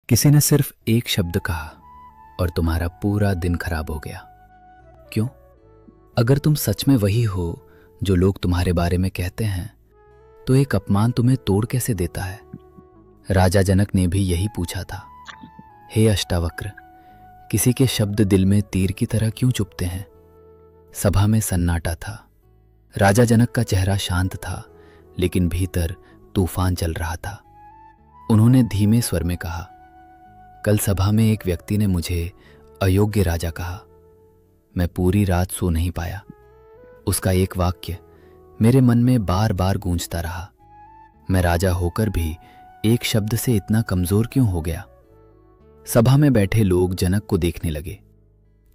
किसी ने सिर्फ एक शब्द कहा और तुम्हारा पूरा दिन खराब हो गया। क्यों? अगर तुम सच में वही हो जो लोग तुम्हारे बारे में कहते हैं, तो एक अपमान तुम्हें तोड़ कैसे देता है? राजा जनक ने भी यही पूछा था। हे अष्टावक्र, किसी के शब्द दिल में तीर की तरह क्यों चुभते हैं? सभा में सन्नाटा था। राजा जनक का चेहरा शांत था, लेकिन भीतर तूफान चल रहा था। उन्होंने धीमे स्वर में कहा, कल सभा में एक व्यक्ति ने मुझे अयोग्य राजा कहा। मैं पूरी रात सो नहीं पाया। उसका एक वाक्य मेरे मन में बार बार गूंजता रहा। मैं राजा होकर भी एक शब्द से इतना कमजोर क्यों हो गया? सभा में बैठे लोग जनक को देखने लगे,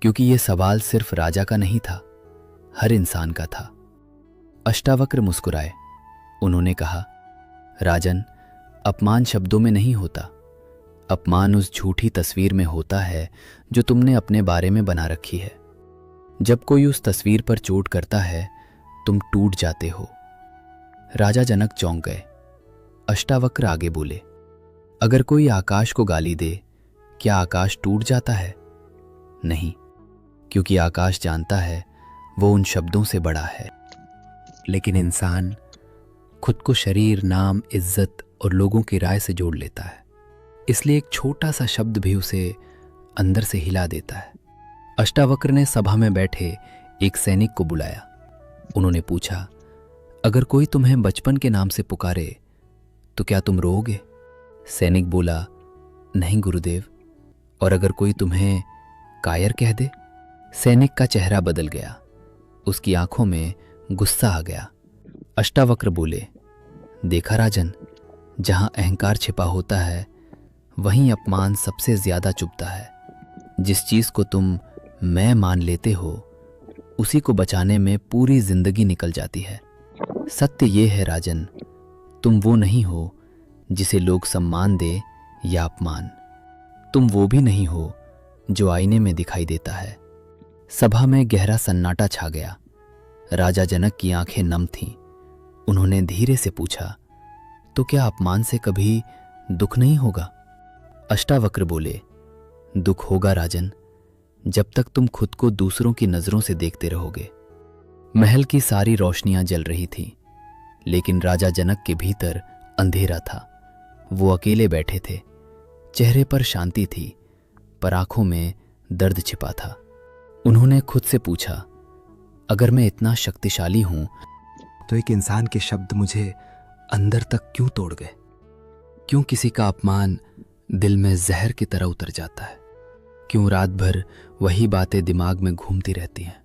क्योंकि यह सवाल सिर्फ राजा का नहीं था, हर इंसान का था। अष्टावक्र मुस्कुराए। उन्होंने कहा, राजन, अपमान शब्दों में नहीं होता। अपमान उस झूठी तस्वीर में होता है जो तुमने अपने बारे में बना रखी है। जब कोई उस तस्वीर पर चोट करता है, तुम टूट जाते हो। राजा जनक चौंक गए। अष्टावक्र आगे बोले, अगर कोई आकाश को गाली दे, क्या आकाश टूट जाता है? नहीं, क्योंकि आकाश जानता है वो उन शब्दों से बड़ा है। लेकिन इंसान खुद को शरीर, नाम, इज्जत और लोगों की राय से जोड़ लेता है, इसलिए एक छोटा सा शब्द भी उसे अंदर से हिला देता है। अष्टावक्र ने सभा में बैठे एक सैनिक को बुलाया। उन्होंने पूछा, अगर कोई तुम्हें बचपन के नाम से पुकारे तो क्या तुम रोओगे? सैनिक बोला, नहीं गुरुदेव। और अगर कोई तुम्हें कायर कह दे? सैनिक का चेहरा बदल गया, उसकी आंखों में गुस्सा आ गया। अष्टावक्र बोले, देखा राजन, जहां अहंकार छिपा होता है वहीं अपमान सबसे ज्यादा चुभता है। जिस चीज को तुम मैं मान लेते हो, उसी को बचाने में पूरी जिंदगी निकल जाती है। सत्य ये है राजन, तुम वो नहीं हो जिसे लोग सम्मान दे या अपमान। तुम वो भी नहीं हो जो आईने में दिखाई देता है। सभा में गहरा सन्नाटा छा गया। राजा जनक की आंखें नम थीं। उन्होंने धीरे से पूछा, तो क्या अपमान से कभी दुख नहीं होगा? अष्टावक्र बोले, दुख होगा राजन, जब तक तुम खुद को दूसरों की नजरों से देखते रहोगे। महल की सारी रोशनियां जल रही थीं, लेकिन राजा जनक के भीतर अंधेरा था। वो अकेले बैठे थे। चेहरे पर शांति थी, पर आंखों में दर्द छिपा था। उन्होंने खुद से पूछा, अगर मैं इतना शक्तिशाली हूं, तो एक इंसान के शब्द मुझे अंदर तक क्यों तोड़ गए? क्यों किसी का अपमान दिल में जहर की तरह उतर जाता है? क्यों रात भर वही बातें दिमाग में घूमती रहती हैं?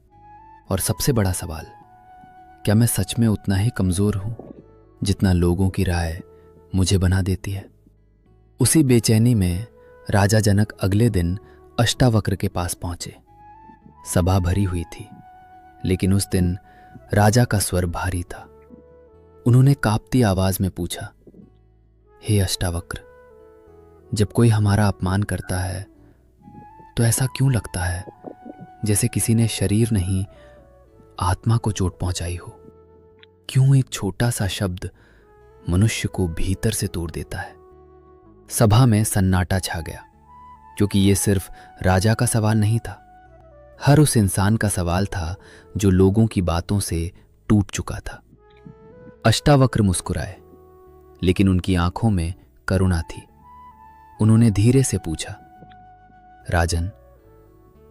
और सबसे बड़ा सवाल, क्या मैं सच में उतना ही कमजोर हूं जितना लोगों की राय मुझे बना देती है? उसी बेचैनी में राजा जनक अगले दिन अष्टावक्र के पास पहुंचे। सभा भरी हुई थी, लेकिन उस दिन राजा का स्वर भारी था। उन्होंने कांपती आवाज में पूछा, हे अष्टावक्र, जब कोई हमारा अपमान करता है तो ऐसा क्यों लगता है जैसे किसी ने शरीर नहीं, आत्मा को चोट पहुंचाई हो? क्यों एक छोटा सा शब्द मनुष्य को भीतर से तोड़ देता है? सभा में सन्नाटा छा गया, क्योंकि यह सिर्फ राजा का सवाल नहीं था, हर उस इंसान का सवाल था जो लोगों की बातों से टूट चुका था। अष्टावक्र मुस्कुराए, लेकिन उनकी आंखों में करुणा थी। उन्होंने धीरे से पूछा, राजन,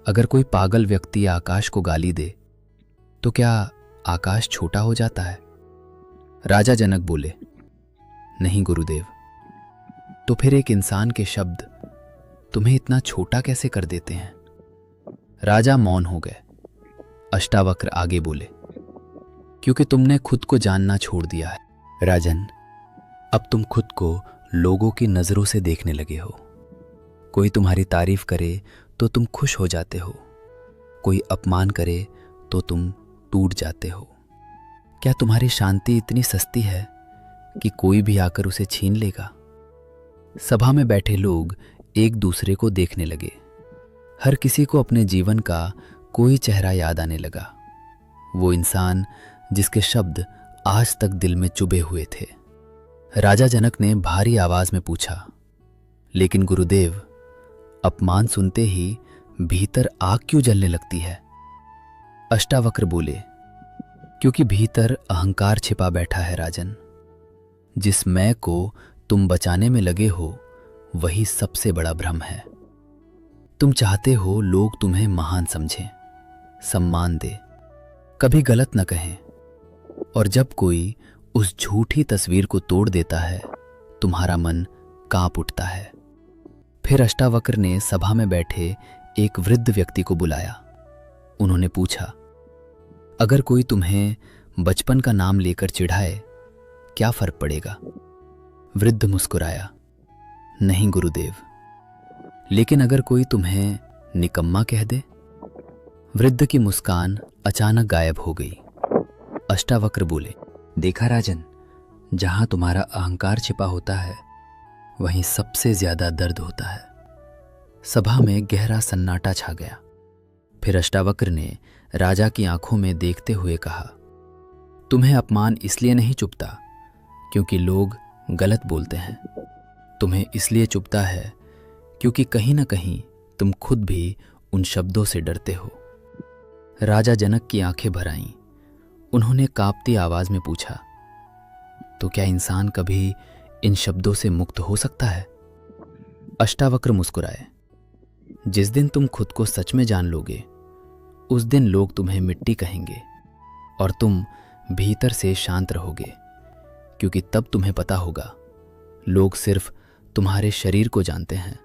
अगर कोई पागल व्यक्ति आकाश को गाली दे, तो क्या आकाश छोटा हो जाता है? राजा जनक बोले, नहीं गुरुदेव। तो फिर एक इंसान के शब्द तुम्हें इतना छोटा कैसे कर देते हैं? राजा मौन हो गए। अष्टावक्र आगे बोले, क्योंकि तुमने खुद को जानना छोड़ दिया है राजन। अब तुम खुद को लोगों की नजरों से देखने लगे हो। कोई तुम्हारी तारीफ करे तो तुम खुश हो जाते हो, कोई अपमान करे तो तुम टूट जाते हो। क्या तुम्हारी शांति इतनी सस्ती है कि कोई भी आकर उसे छीन लेगा? सभा में बैठे लोग एक दूसरे को देखने लगे। हर किसी को अपने जीवन का कोई चेहरा याद आने लगा, वो इंसान जिसके शब्द आज तक दिल में चुभे हुए थे। राजा जनक ने भारी आवाज में पूछा, लेकिन गुरुदेव, अपमान सुनते ही भीतर आग क्यों जलने लगती है? अष्टावक्र बोले, क्योंकि भीतर अहंकार छिपा बैठा है राजन। जिस मैं को तुम बचाने में लगे हो वही सबसे बड़ा भ्रम है। तुम चाहते हो लोग तुम्हें महान समझें, सम्मान दे, कभी गलत न कहें, और जब कोई उस झूठी तस्वीर को तोड़ देता है तुम्हारा मन कांप उठता है। फिर अष्टावक्र ने सभा में बैठे एक वृद्ध व्यक्ति को बुलाया। उन्होंने पूछा, अगर कोई तुम्हें बचपन का नाम लेकर चिढ़ाए क्या फर्क पड़ेगा? वृद्ध मुस्कुराया, नहीं गुरुदेव, लेकिन अगर कोई तुम्हें निकम्मा कह दे? वृद्ध की मुस्कान अचानक गायब हो गई। अष्टावक्र बोले, देखा राजन, जहां तुम्हारा अहंकार छिपा होता है वहीं सबसे ज्यादा दर्द होता है। सभा में गहरा सन्नाटा छा गया। फिर अष्टावक्र ने राजा की आंखों में देखते हुए कहा, तुम्हें अपमान इसलिए नहीं चुभता क्योंकि लोग गलत बोलते हैं, तुम्हें इसलिए चुभता है क्योंकि कहीं ना कहीं तुम खुद भी उन शब्दों से डरते हो। राजा जनक की आंखें भर आईं। उन्होंने कांपती आवाज में पूछा, तो क्या इंसान कभी इन शब्दों से मुक्त हो सकता है? अष्टावक्र मुस्कुराए, जिस दिन तुम खुद को सच में जान लोगे उस दिन लोग तुम्हें मिट्टी कहेंगे और तुम भीतर से शांत रहोगे, क्योंकि तब तुम्हें पता होगा लोग सिर्फ तुम्हारे शरीर को जानते हैं,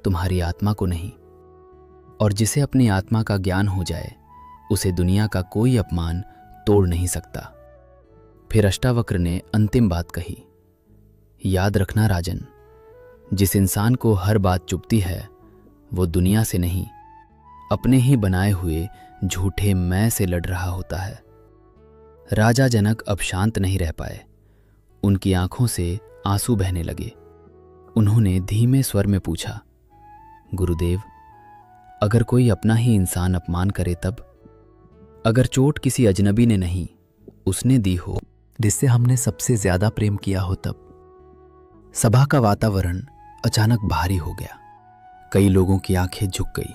तुम्हारी आत्मा को नहीं। और जिसे अपनी आत्मा का ज्ञान हो जाए उसे दुनिया का कोई अपमान तोड़ नहीं सकता। फिर अष्टावक्र ने अंतिम बात कही, याद रखना राजन, जिस इंसान को हर बात चुभती है वो दुनिया से नहीं, अपने ही बनाए हुए झूठे मैं से लड़ रहा होता है। राजा जनक अब शांत नहीं रह पाए। उनकी आंखों से आंसू बहने लगे। उन्होंने धीमे स्वर में पूछा, गुरुदेव, अगर कोई अपना ही इंसान अपमान करे तब? अगर चोट किसी अजनबी ने नहीं, उसने दी हो, जिससे हमने सबसे ज्यादा प्रेम किया हो तब? सभा का वातावरण अचानक भारी हो गया। कई लोगों की आंखें झुक गई,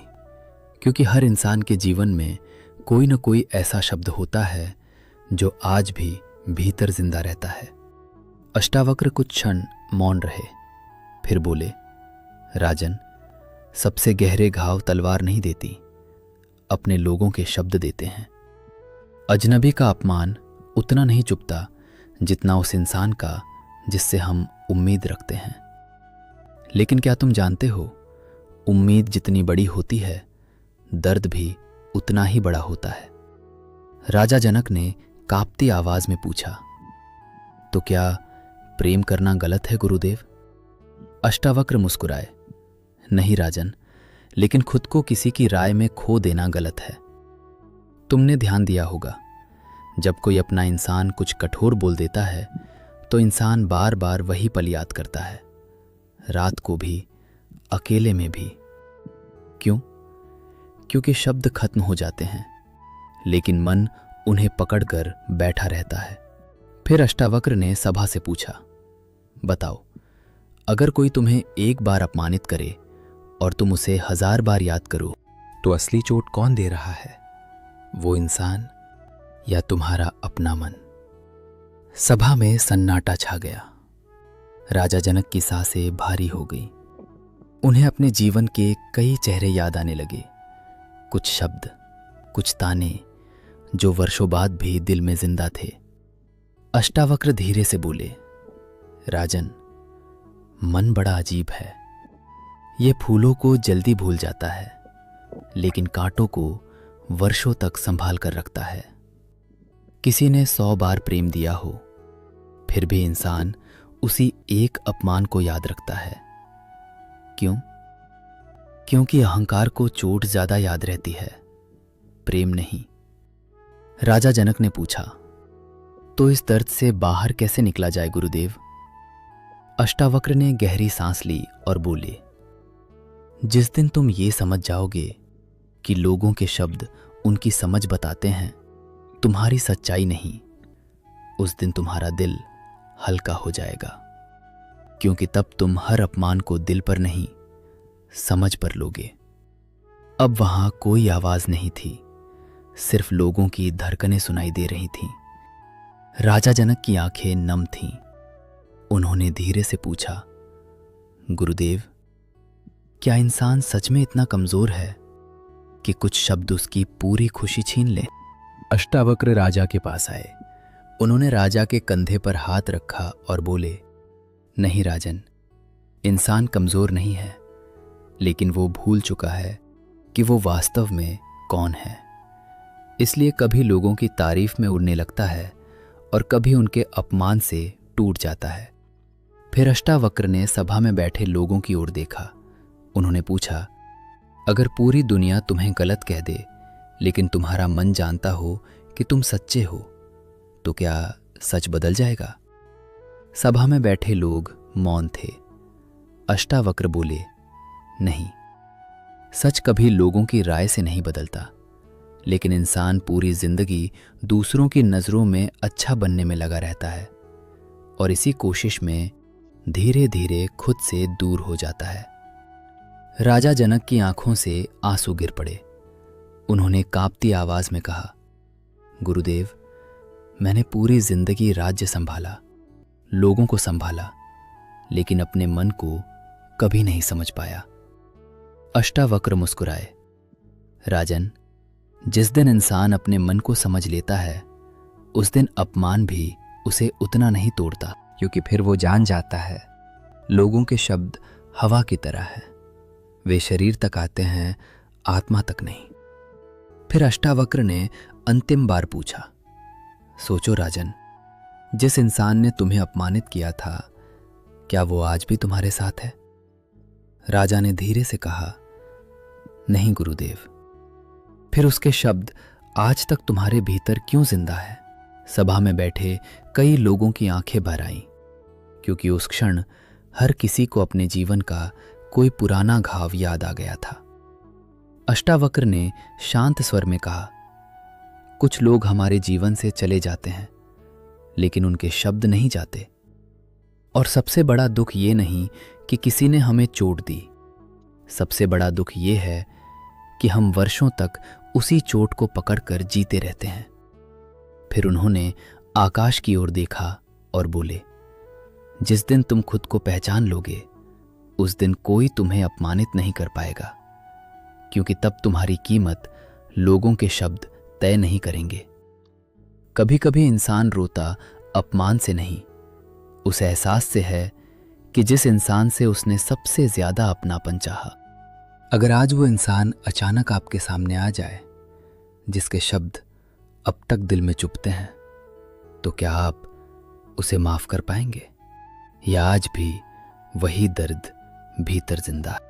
क्योंकि हर इंसान के जीवन में कोई न कोई ऐसा शब्द होता है जो आज भी भीतर जिंदा रहता है। अष्टावक्र कुछ क्षण मौन रहे, फिर बोले, राजन, सबसे गहरे घाव तलवार नहीं देती, अपने लोगों के शब्द देते हैं। अजनबी का अपमान उतना नहीं चुभता जितना उस इंसान का जिससे हम उम्मीद रखते हैं। लेकिन क्या तुम जानते हो, उम्मीद जितनी बड़ी होती है दर्द भी उतना ही बड़ा होता है। राजा जनक ने कांपती आवाज में पूछा, तो क्या प्रेम करना गलत है गुरुदेव? अष्टावक्र मुस्कुराए, नहीं राजन, लेकिन खुद को किसी की राय में खो देना गलत है। तुमने ध्यान दिया होगा, जब कोई अपना इंसान कुछ कठोर बोल देता है तो इंसान बार बार वही पल याद करता है, रात को भी, अकेले में भी। क्यों? क्योंकि शब्द खत्म हो जाते हैं लेकिन मन उन्हें पकड़कर बैठा रहता है। फिर अष्टावक्र ने सभा से पूछा, बताओ, अगर कोई तुम्हें एक बार अपमानित करे और तुम उसे 1000 बार याद करो तो असली चोट कौन दे रहा है, वो इंसान या तुम्हारा अपना मन? सभा में सन्नाटा छा गया। राजा जनक की सांसें भारी हो गई। उन्हें अपने जीवन के कई चेहरे याद आने लगे, कुछ शब्द, कुछ ताने जो वर्षों बाद भी दिल में जिंदा थे। अष्टावक्र धीरे से बोले, राजन, मन बड़ा अजीब है। ये फूलों को जल्दी भूल जाता है लेकिन कांटों को वर्षों तक संभाल कर रखता है। किसी ने 100 बार प्रेम दिया हो फिर भी इंसान उसी एक अपमान को याद रखता है। क्यों? क्योंकि अहंकार को चोट ज्यादा याद रहती है, प्रेम नहीं। राजा जनक ने पूछा, तो इस दर्द से बाहर कैसे निकला जाए गुरुदेव? अष्टावक्र ने गहरी सांस ली और बोले, जिस दिन तुम ये समझ जाओगे कि लोगों के शब्द उनकी समझ बताते हैं, तुम्हारी सच्चाई नहीं, उस दिन तुम्हारा दिल हल्का हो जाएगा। क्योंकि तब तुम हर अपमान को दिल पर नहीं, समझ पर लोगे। अब वहां कोई आवाज नहीं थी, सिर्फ लोगों की धड़कनें सुनाई दे रही थीं। राजा जनक की आंखें नम थीं। उन्होंने धीरे से पूछा, गुरुदेव, क्या इंसान सच में इतना कमजोर है कि कुछ शब्द उसकी पूरी खुशी छीन ले? अष्टावक्र राजा के पास आए। उन्होंने राजा के कंधे पर हाथ रखा और बोले, नहीं राजन, इंसान कमजोर नहीं है, लेकिन वो भूल चुका है कि वो वास्तव में कौन है। इसलिए कभी लोगों की तारीफ में उड़ने लगता है और कभी उनके अपमान से टूट जाता है। फिर अष्टावक्र ने सभा में बैठे लोगों की ओर देखा। उन्होंने पूछा, अगर पूरी दुनिया तुम्हें गलत कह दे, लेकिन तुम्हारा मन जानता हो कि तुम सच्चे हो, तो क्या सच बदल जाएगा? सभा में बैठे लोग मौन थे। अष्टावक्र बोले, नहीं, सच कभी लोगों की राय से नहीं बदलता, लेकिन इंसान पूरी जिंदगी दूसरों की नजरों में अच्छा बनने में लगा रहता है और इसी कोशिश में धीरे धीरे खुद से दूर हो जाता है। राजा जनक की आंखों से आंसू गिर पड़े। उन्होंने कांपती आवाज में कहा, गुरुदेव, मैंने पूरी जिंदगी राज्य संभाला, लोगों को संभाला, लेकिन अपने मन को कभी नहीं समझ पाया। अष्टावक्र मुस्कुराए, राजन, जिस दिन इंसान अपने मन को समझ लेता है, उस दिन अपमान भी उसे उतना नहीं तोड़ता, क्योंकि फिर वो जान जाता है लोगों के शब्द हवा की तरह है, वे शरीर तक आते हैं, आत्मा तक नहीं। फिर अष्टावक्र ने अंतिम बार पूछा, सोचो राजन, जिस इंसान ने तुम्हें अपमानित किया था, क्या वो आज भी तुम्हारे साथ है? राजा ने धीरे से कहा, नहीं गुरुदेव। फिर उसके शब्द आज तक तुम्हारे भीतर क्यों जिंदा है? सभा में बैठे कई लोगों की आंखें भर आईं, क्योंकि उस क्षण हर किसी को अपने जीवन का कोई पुराना घाव याद आ गया था। अष्टावक्र ने शांत स्वर में कहा, कुछ लोग हमारे जीवन से चले जाते हैं, लेकिन उनके शब्द नहीं जाते। और सबसे बड़ा दुख ये नहीं कि किसी ने हमें चोट दी, सबसे बड़ा दुख ये है कि हम वर्षों तक उसी चोट को पकड़कर जीते रहते हैं। फिर उन्होंने आकाश की ओर देखा और बोले, जिस दिन तुम खुद को पहचान लोगे, उस दिन कोई तुम्हें अपमानित नहीं कर पाएगा, क्योंकि तब तुम्हारी कीमत लोगों के शब्द तय नहीं करेंगे। कभी कभी इंसान रोता अपमान से नहीं, उस एहसास से है कि जिस इंसान से उसने सबसे ज्यादा अपनापन चाहा, अगर आज वो इंसान अचानक आपके सामने आ जाए, जिसके शब्द अब तक दिल में चुभते हैं, तो क्या आप उसे माफ कर पाएंगे, या आज भी वही दर्द भीतर जिंदा है?